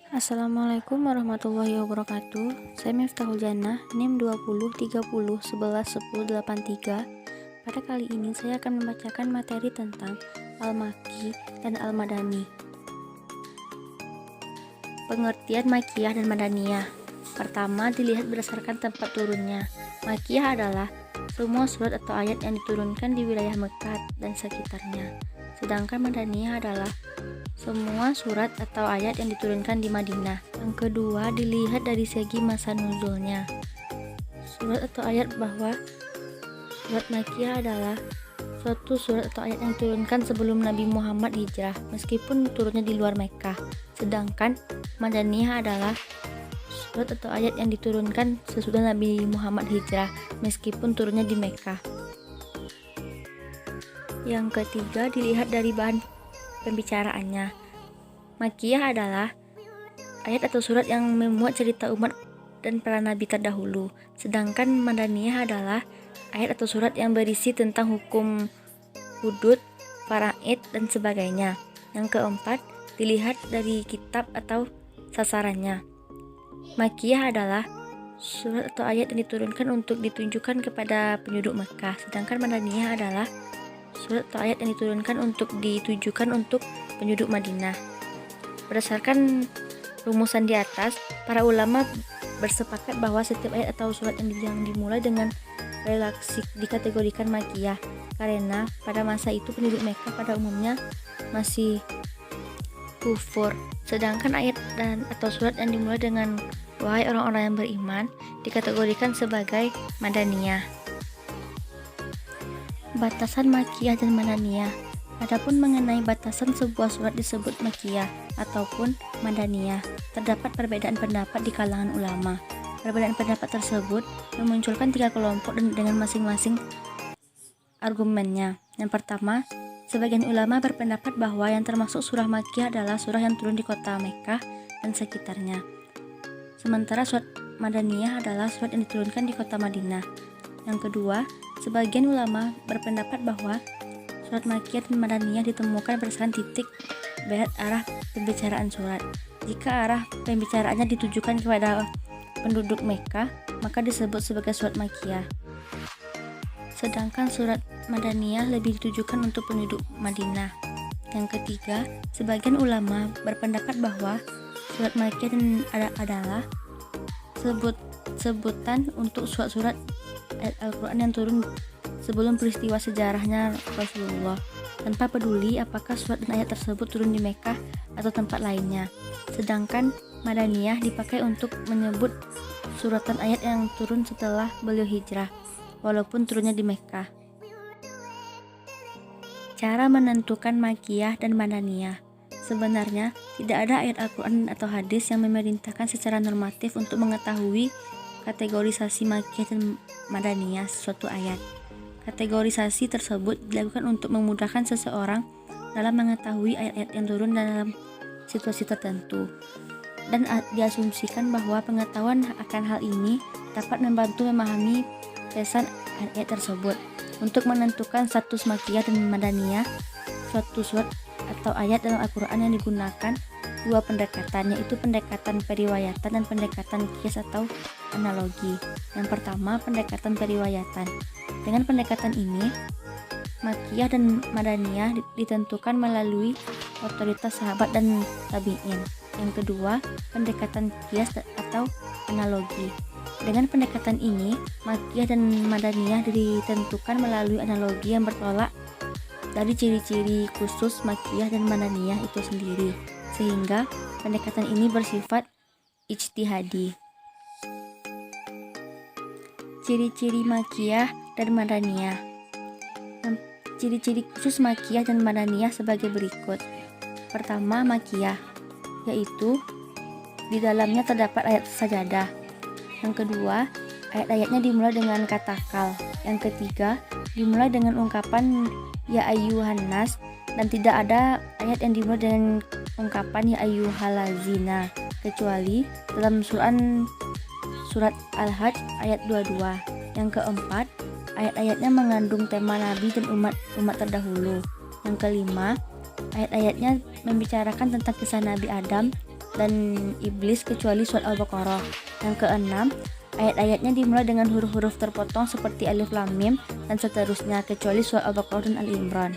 Assalamualaikum warahmatullahi wabarakatuh. Saya Miftahul Jannah, NIM 20 30 11 10 83. Pada kali ini saya akan membacakan materi tentang Al-Makki dan Al-Madani. Pengertian Makkiyah dan Madaniyah. Pertama, dilihat berdasarkan tempat turunnya. Makkiyah adalah semua surat atau ayat yang diturunkan di wilayah Mekah dan sekitarnya. Sedangkan Madaniyah adalah semua surat atau ayat yang diturunkan di Madinah. Yang kedua, dilihat dari segi masa nuzulnya. Surat atau ayat bahwa surat Makkiyah adalah suatu surat atau ayat yang diturunkan sebelum Nabi Muhammad hijrah, meskipun turunnya di luar Mekkah. Sedangkan Madaniyah adalah surat atau ayat yang diturunkan sesudah Nabi Muhammad hijrah, meskipun turunnya di Mekkah. Yang ketiga, dilihat dari bahan pembicaraannya. Makkiyah adalah ayat atau surat yang memuat cerita umat dan para nabi terdahulu. Sedangkan Madaniyah adalah ayat atau surat yang berisi tentang hukum hudud, faraid, dan sebagainya. Yang keempat, dilihat dari kitab atau sasarannya. Makkiyah adalah surat atau ayat yang diturunkan untuk ditunjukkan kepada penduduk Mekah. Sedangkan Madaniyah adalah surat atau ayat yang diturunkan untuk ditujukan untuk penduduk Madinah. Berdasarkan rumusan di atas, para ulama bersepakat bahwa setiap ayat atau surat yang dimulai dengan relaksi dikategorikan Makkiyah, karena pada masa itu penduduk Mekah pada umumnya masih kufur. Sedangkan ayat dan atau surat yang dimulai dengan wahai orang-orang yang beriman dikategorikan sebagai Madaniyah. Batasan Makkiyah dan Madaniyah. Adapun mengenai batasan sebuah surat disebut Makkiyah ataupun Madaniyah, terdapat perbedaan pendapat di kalangan ulama. Perbedaan pendapat tersebut memunculkan 3 kelompok dengan masing-masing argumennya. Yang pertama, sebagian ulama berpendapat bahwa yang termasuk surah Makkiyah adalah surah yang turun di kota Mekkah dan sekitarnya. Sementara surat Madaniyah adalah surat yang diturunkan di kota Madinah. Yang kedua, sebagian ulama berpendapat bahwa surat Makkiyah dan Madaniyah ditemukan berdasarkan titik berat arah pembicaraan surat. Jika arah pembicaraannya ditujukan kepada penduduk Mekkah, maka disebut sebagai surat Makkiyah. Sedangkan surat Madaniyah lebih ditujukan untuk penduduk Madinah. Yang ketiga, sebagian ulama berpendapat bahwa surat Makkiyah adalah sebutan untuk surat-surat ayat Al-Quran yang turun sebelum peristiwa sejarahnya Rasulullah, tanpa peduli apakah surat dan ayat tersebut turun di Mekkah atau tempat lainnya. Sedangkan Madaniyah dipakai untuk menyebut suratan ayat yang turun setelah beliau hijrah, walaupun turunnya di Mekkah. Cara menentukan Makkiyah dan Madaniyah. Sebenarnya tidak ada ayat Al-Quran atau hadis yang memerintahkan secara normatif untuk mengetahui kategorisasi Makkiyah dan Madaniyah suatu ayat. Kategorisasi tersebut dilakukan untuk memudahkan seseorang dalam mengetahui ayat-ayat yang turun dalam situasi tertentu, dan diasumsikan bahwa pengetahuan akan hal ini dapat membantu memahami pesan ayat-ayat tersebut. Untuk menentukan status Makkiyah dan Madaniyah suatu surat atau ayat dalam Al-Quran yang digunakan 2 pendekatan, yaitu pendekatan periwayatan dan pendekatan qiyas atau analogi. Yang pertama, pendekatan periwayatan. Dengan pendekatan ini, Makkiyah dan Madaniyah ditentukan melalui otoritas sahabat dan tabi'in. Yang kedua, pendekatan qiyas atau analogi. Dengan pendekatan ini, Makkiyah dan Madaniyah ditentukan melalui analogi yang bertolak dari ciri-ciri khusus Makkiyah dan Madaniyah itu sendiri, sehingga pendekatan ini bersifat ijtihadi. Ciri-ciri Makkiyah dan Madaniyah. Ciri-ciri khusus Makkiyah dan Madaniyah sebagai berikut. Pertama, Makkiyah, yaitu di dalamnya terdapat ayat sajadah. Yang kedua, ayat-ayatnya dimulai dengan kata kal. Yang ketiga, dimulai dengan ungkapan ya ayyuhan nas, dan tidak ada ayat yang dimulai dengan ungkapan ya ayyuhalazina, kecuali dalam surat Al-Hajj ayat 22. Yang keempat, ayat-ayatnya mengandung tema nabi dan umat terdahulu. Yang kelima, ayat-ayatnya membicarakan tentang kisah Nabi Adam dan iblis kecuali surat Al-Baqarah. Yang keenam, ayat-ayatnya dimulai dengan huruf-huruf terpotong seperti Alif Lam Mim dan seterusnya kecuali surat Al-Baqarah dan Al-Imran.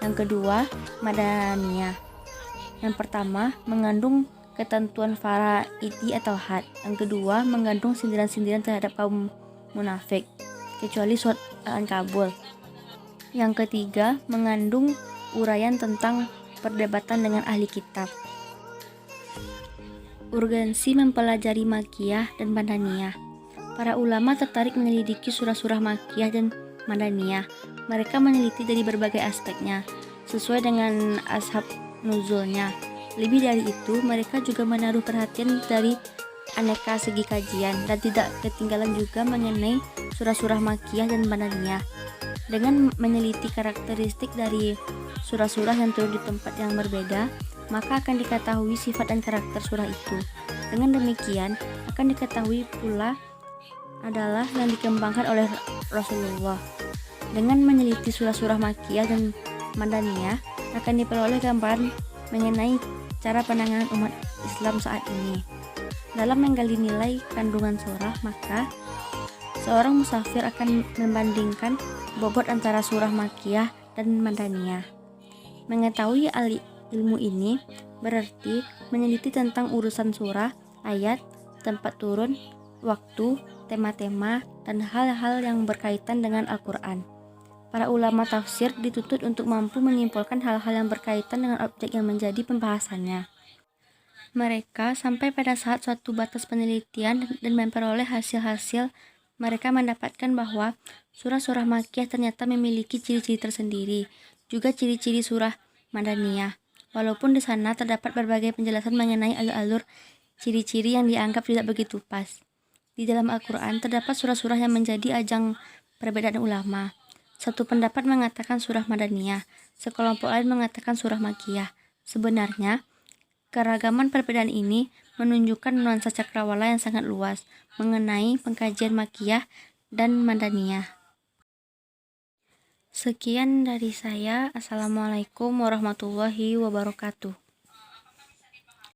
Yang kedua, Madaniyah. Yang pertama, mengandung ketentuan faraidi atau had. Yang kedua, mengandung sindiran-sindiran terhadap kaum munafik kecuali surat Al-Ankabut. Yang ketiga, mengandung uraian tentang perdebatan dengan ahli kitab. Urgensi mempelajari Makkiyah dan Madaniyah. Para ulama tertarik menyelidiki surah-surah Makkiyah dan Madaniyah. Mereka meneliti dari berbagai aspeknya, sesuai dengan ashab nuzulnya. Lebih dari itu, mereka juga menaruh perhatian dari aneka segi kajian dan tidak ketinggalan juga mengenai surah-surah Makkiyah dan Madaniyah. Dengan meneliti karakteristik dari surah-surah yang turun di tempat yang berbeda, maka akan diketahui sifat dan karakter surah itu. Dengan demikian, akan diketahui pula adalah yang dikembangkan oleh Rasulullah. Dengan meneliti surah-surah Makkiyah dan Madaniyah, akan diperoleh gambaran mengenai cara penanganan umat Islam saat ini. Dalam menggali nilai kandungan surah, maka seorang musafir akan membandingkan bobot antara surah Makkiyah dan Madaniyah. Mengetahui ilmu ini berarti meneliti tentang urusan surah, ayat, tempat turun, waktu, tema-tema, dan hal-hal yang berkaitan dengan Al-Quran. Para ulama tafsir dituntut untuk mampu menyimpulkan hal-hal yang berkaitan dengan objek yang menjadi pembahasannya. Mereka sampai pada saat suatu batas penelitian dan memperoleh hasil-hasil, mereka mendapatkan bahwa surah-surah Makkiyah ternyata memiliki ciri-ciri tersendiri, juga ciri-ciri surah Madaniyah. Walaupun di sana terdapat berbagai penjelasan mengenai alur-alur ciri-ciri yang dianggap tidak begitu pas. Di dalam Al-Quran terdapat surah-surah yang menjadi ajang perbedaan ulama. Satu pendapat mengatakan surah Madaniyah, sekelompok lain mengatakan surah Makkiyah. Sebenarnya, keragaman perbedaan ini menunjukkan nuansa cakrawala yang sangat luas mengenai pengkajian Makkiyah dan Madaniyah. Sekian dari saya. Assalamualaikum warahmatullahi wabarakatuh.